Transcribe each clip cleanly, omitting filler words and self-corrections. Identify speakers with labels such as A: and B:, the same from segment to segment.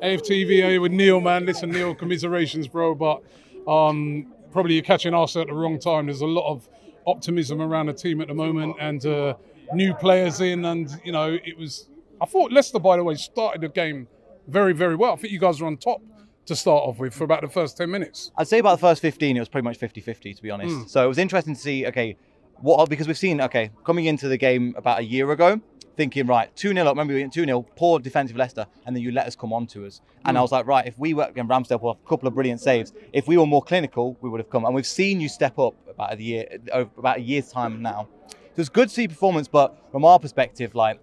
A: AFTV with Neel, man. Listen, Neel, commiserations, bro, but probably you're catching us at the wrong time. There's a lot of optimism around the team at the moment, and new players in, and you know, I thought Leicester, by the way, started the game very, very well. I think you guys were on top to start off with for about the first 10 minutes.
B: I'd say about the first 15, it was pretty much 50-50, to be honest. So it was interesting to see, okay, because we've seen, okay, coming into the game about a year ago, thinking, right, 2-0 up, remember we went 2-0, poor defensive Leicester, and then you let us come on to us. And I was like, right, if we were, again, Ramsdale pulled off a couple of brilliant saves, if we were more clinical, we would have come. And we've seen you step up about a year's time now. So it's good to see performance, but from our perspective, like,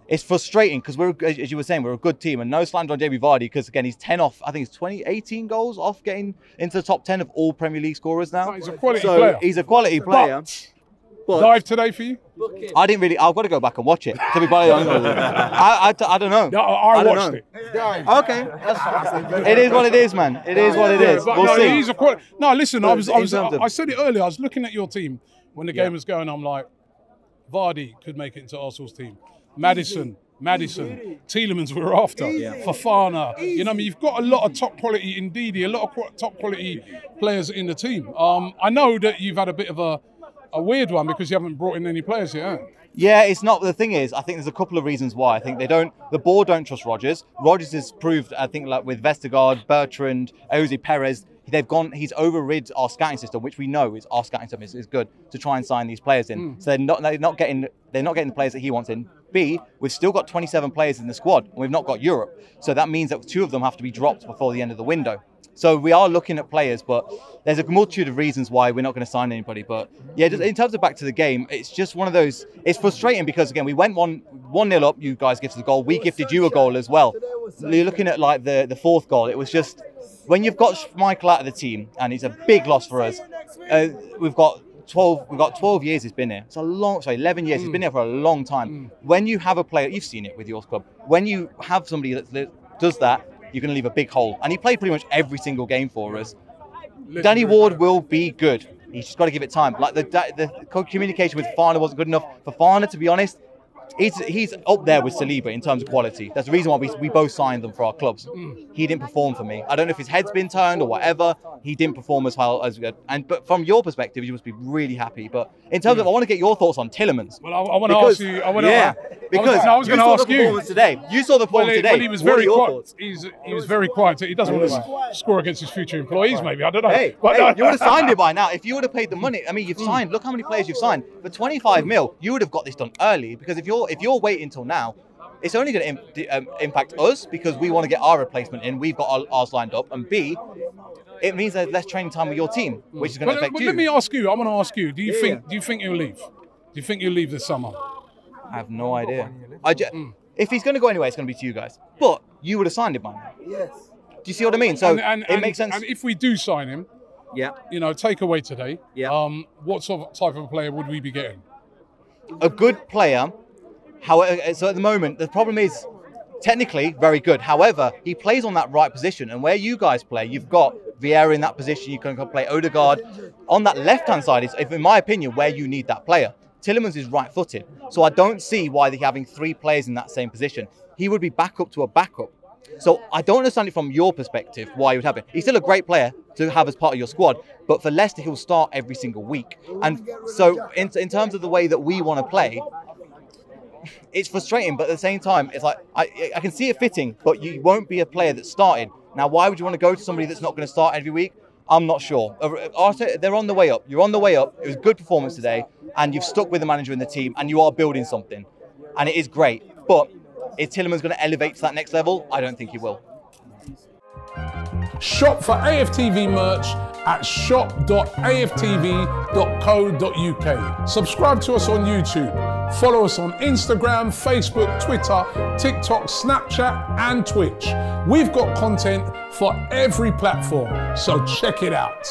B: it's frustrating because we're, as you were saying, we're a good team, and no slander on Jamie Vardy because again he's 10 off. I think it's 18 goals off getting into the top 10 of all Premier League scorers now.
A: He's a quality player.
B: He's a quality player.
A: But live today for you?
B: I didn't really. I've got to go back and watch it. To be quite honest with you, I don't know.
A: No, I watched it.
B: Okay, it is what it is, man. It is what it is. We'll see.
A: He's a quality. No, listen. I said it earlier. I was looking at your team when the game was going. I'm like, Vardy could make it into Arsenal's team. Madison, Tielamans we're after, Fofana. You know, I mean, you've got a lot of top quality, indeed, a lot of top quality players in the team. I know that you've had a bit of a weird one because you haven't brought in any players yet.
B: Yeah, it's not. The thing is, I think there's a couple of reasons why. I think the board don't trust Rodgers. Rodgers has proved, I think, like with Vestergaard, Bertrand, Jose Perez, he's overrid our scouting system, which we know is our scouting system is good to try and sign these players in. So they're not getting the players that he wants in. B, we've still got 27 players in the squad, and we've not got Europe. So that means that 2 of them have to be dropped before the end of the window. So we are looking at players, but there's a multitude of reasons why we're not going to sign anybody. But yeah, just in terms of back to the game, it's just one of those. It's frustrating because again, we went 1-0 up. You guys gifted a goal. We gifted you a goal as well. You're looking at like the fourth goal. It was just when you've got Schmeichel out of the team, and it's a big loss for us. We've got 12 years he's been here. It's a long, 11 years. He's been here for a long time. When you have a player, you've seen it with your club. When you have somebody that does that, you're going to leave a big hole. And he played pretty much every single game for us. Danny Ward will be good. He's just got to give it time. Like the communication with Fofana wasn't good enough. For Fofana, to be honest, he's up there with Saliba in terms of quality. That's the reason why we both signed them for our clubs. He didn't perform for me. I don't know if his head's been turned or whatever. He didn't perform as well as good. But from your perspective, you must be really happy. But in terms of, I want to get your thoughts on Tielamans.
A: Well, I want to ask you.
B: Because
A: I was going to ask you
B: today. You saw the performance today.
A: Well, he was very quiet. He was very quiet. He doesn't want to score against his future employees. Maybe I don't know.
B: You would have signed it by now if you would have paid the money. I mean, you've signed. Look how many players you've signed for 25 mil. You would have got this done early because if you're waiting until now, it's only going to impact us because we want to get our replacement in. We've got ours lined up, and B, it means there's less training time with your team, which is going to affect you.
A: Let me ask you. I want to ask you. Do you think he'll leave? Do you think he'll leave this summer?
B: I have no idea. If he's going to go anywhere, it's going to be to you guys. But you would have signed him by now.
C: Yes.
B: Do you see what I mean? So it makes sense.
A: And if we do sign him, you know, take away today. What sort of type of player would we be getting?
B: A good player. However, so at the moment, the problem is technically very good. However, he plays on that right position, and where you guys play, you've got Vieira in that position. You can play Odegaard on that left-hand side. Is, in my opinion, where you need that player. Tielamans is right-footed, so I don't see why they're having 3 players in that same position. He would be backup to a backup. So I don't understand it from your perspective why you would have it. He's still a great player to have as part of your squad, but for Leicester, he'll start every single week. And so in terms of the way that we want to play, it's frustrating, but at the same time, it's like I can see it fitting, but you won't be a player that started. Now, why would you want to go to somebody that's not going to start every week? I'm not sure. They're on the way up. You're on the way up. It was a good performance today, and you've stuck with the manager and the team, and you are building something, and it is great. But is Tielamans going to elevate to that next level? I don't think he will.
A: Shop for AFTV merch at shop.aftv.co.uk. Subscribe to us on YouTube. Follow us on Instagram, Facebook, Twitter, TikTok, Snapchat, and Twitch. We've got content for every platform, so check it out.